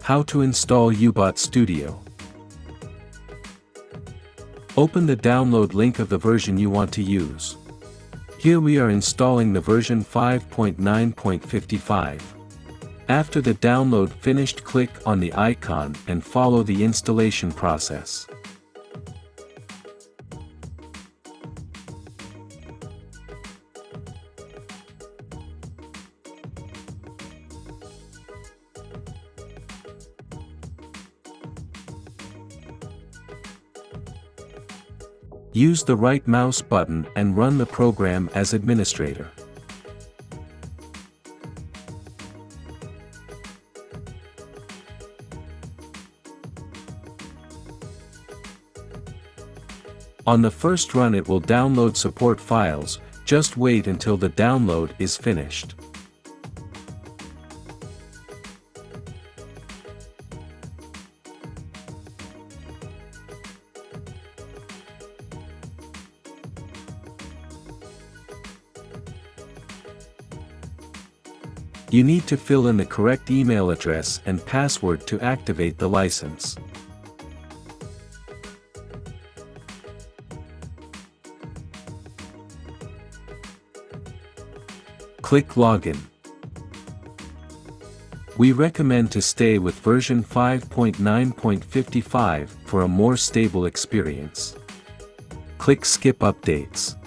How to install UBot Studio. Open the download link of the version you want to use. Here we are installing the version 5.9.55. After the download finished, click on the icon and follow the installation process. Use the right mouse button and run the program as administrator. On the first run it will download support files. Just wait until the download is finished. You need to fill in the correct email address and password to activate the license. Click Login. We recommend to stay with version 5.9.55 for a more stable experience. Click Skip Updates.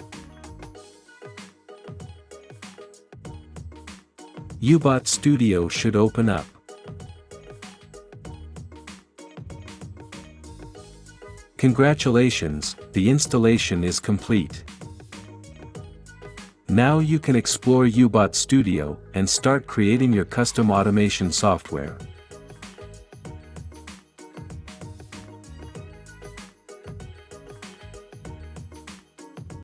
UBot Studio should open up. Congratulations, the installation is complete. Now you can explore UBot Studio and start creating your custom automation software.